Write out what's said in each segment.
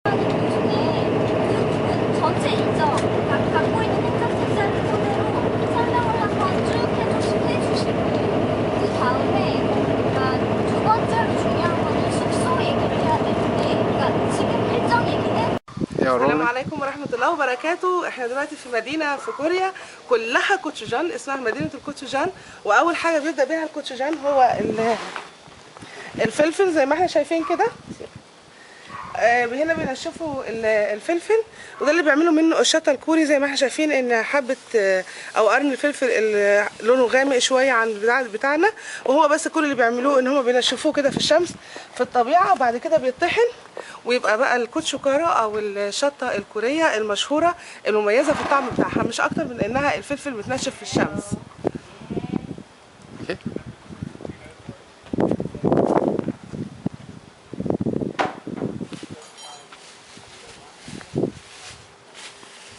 전체 일정, 갖고 있는 행정 책자를 토대로 설명을 한번 쭉 해주시고 그 다음에 두 번째로 중요한 거는 숙소 얘기를 해야 되는데 그러니까 지금 일정 얘기는 السلام عليكم ورحمة الله وبركاته. احنا دلوقتي في مدينة في كوريا كلها كوتشوجان، اسمها مدينة الكوتشوجان. وأول حاجة بيبدأ بيها الكوتشوجان هو الفلفل زي ما احنا شايفين كده. هنا بينشفوا الفلفل، وده اللي بيعملوا منه الشطة الكوري. زي ما احنا شايفين ان حبة او قرن الفلفل لونه غامق شوية عن بتاعنا، وهو بس كل اللي بيعملوه ان هم بينشفوه كده في الشمس في الطبيعة، وبعد كده بيطحن ويبقى بقى الكوتشوكارا او الشطة الكورية المشهورة المميزة في الطعم بتاعها، مش اكتر من انها الفلفل متنشف في الشمس.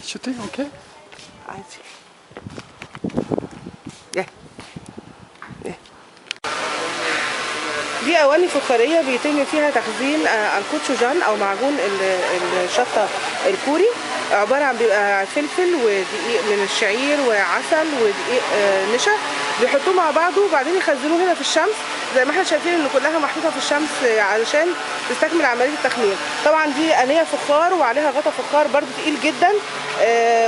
Shooting, okay? عادي. دي اواني فخاريه بيتم فيها تخزين الكوتشوجان او معجون الشطه الكوري. عباره عن بيبقى فلفل ودقيق من الشعير وعسل ودقيق نشا، بيحطوه مع بعضه وبعدين يخزنوه هنا في الشمس. زي ما احنا شايفين ان كلها محطوطه في الشمس علشان تستكمل عمليه التخمير. طبعا دي آنية فخار وعليها غطا فخار برضو تقيل جدا،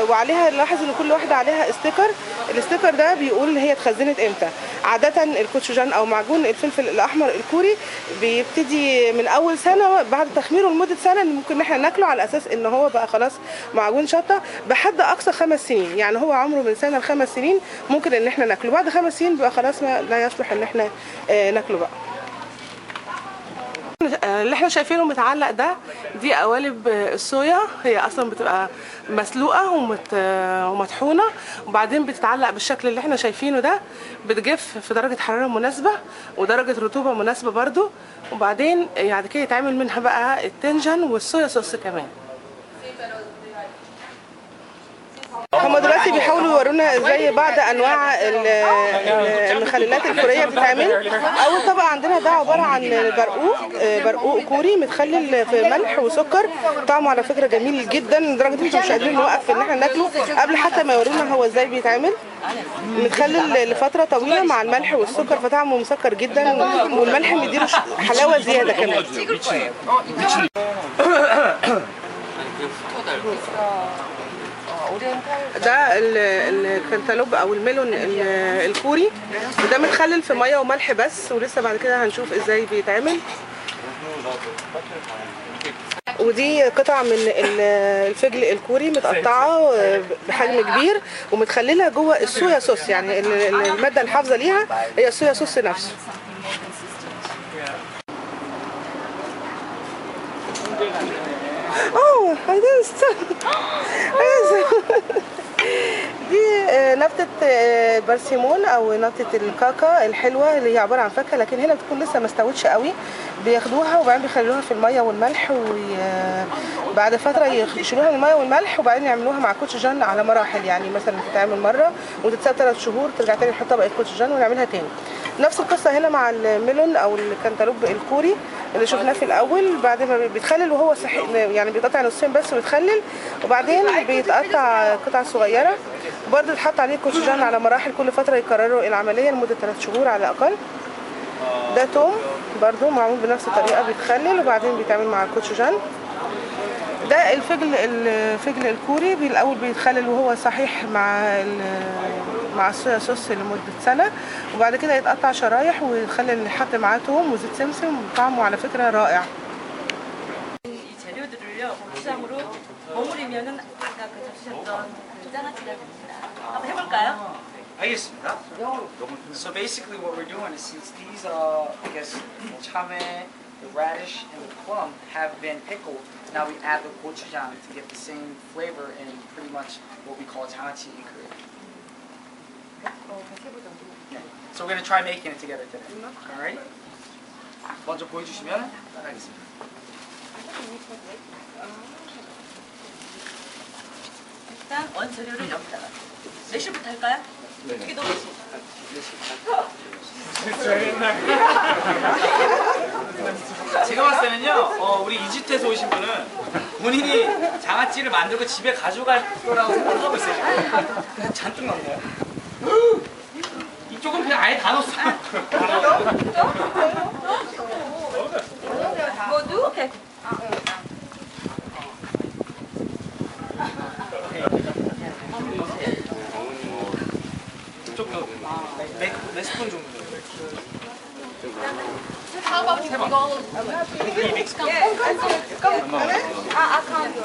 وعليها نلاحظ ان كل واحده عليها استيكر. الاستيكر ده بيقول ان هي اتخزنت امتى. عاده الكوتشوجان او معجون الفلفل الاحمر الكوري بيبتدي من اول سنه بعد تخميره لمده سنه، ان ممكن ان احنا ناكله على اساس ان هو بقى خلاص معجون شطه. بحد اقصى 5 سنين، يعني هو عمره من سنه ل5 سنين ممكن ان احنا ناكله. بعد 5 سنين بقى خلاص ما لا يصلح ان احنا ناكله بقى. اللي احنا شايفينه متعلق ده دي قوالب الصويا، هي اصلا بتبقى مسلوقه ومطحونه وبعدين بتتعلق بالشكل اللي احنا شايفينه ده. بتجف في درجه حراره مناسبه ودرجه رطوبه مناسبه برضو، وبعدين يعني كده يتعمل منها بقى التنجن والصويا صوص كمان. هما دلوقتي بيحاولوا يورونا ازاي بعض انواع المخللات الكوريه بتتعمل. اول طبق عندنا ده عباره عن برقوق كوري متخلل في ملح وسكر. طعمه على فكره جميل جدا لدرجه ان احنا مش قادرين نوقف ان احنا ناكله قبل حتى ما يورونا هو ازاي بيتعمل. متخلل لفتره طويله مع الملح والسكر، فطعمه مسكر جدا، والملح مديله حلاوه زياده كمان. ده الكنتالوب او الميلون الكوري، وده متخلل في ميه وملح بس، ولسه بعد كده هنشوف ازاي بيتعمل. ودي قطع من الفجل الكوري متقطعه بحجم كبير ومتخلله جوه الصويا صوص، يعني الماده الحافظه ليها هي الصويا صوص نفسه. I didn't stop. دي نبتة برسيمون او نبتة الكاكا الحلوة اللي هي عبارة عن فاكهة، لكن هنا بتكون لسه ما استوتش قوي. بياخدوها وبعدين بيخلوها في المية والملح، وبعد فترة يشيلوها من المية والملح وبعدين يعملوها مع كوتشوجان على مراحل. يعني مثلا تتعمل مرة وتتساب 3 شهور، ترجع تاني نحط طبقة كوتشوجان ونعملها تاني. نفس القصة هنا مع الميلون او الكنتالوب الكوري اللي شفناه في الاول. بعد ما بيتخلل وهو يعني بيتقطع نصين بس ويتخلل، وبعدين بيتقطع قطع صغيره وبرده يتحط عليه كوتشوجان على مراحل. كل فتره يكرروا العمليه لمده 3 شهور على الاقل. ده توم برده معمول بنفس الطريقه، بيتخلل وبعدين بيتعمل مع الكوتشوجان. ده الفجل الكوري الاول بيتخلل وهو صحيح مع الصويا صوص لمده سنه، وبعد كده يتقطع شرايح ويتخلل يتحط معاه توم وزيت سمسم، وطعمه على فكره رائع. 알겠습니다. So basically what we're doing is, since these I guess 참외, the radish and the plum have been pickled, now we add the gochujang to get the same flavor in pretty much what we call 장아찌 in Korea. Yeah. So we're going to try making it together today. Alright? 먼저 보여주시면 따라하겠습니다. 일단 원재료를 여기다가 레시피부터 할까요? 네. 어떻게 넣겠습니다. 제가 봤을 때는요, 우리 이집트에서 오신 분은 본인이 장아찌를 만들고 집에 가져갈 거라고 생각하고 있어요. 그냥 잔뜩 넣나요? 이쪽은 그냥 아예 다 넣었어요. 모두? 오케이. 이쪽도 몇 스푼 정도 돼요? How about you go? 이 믹스. Yeah. I can't.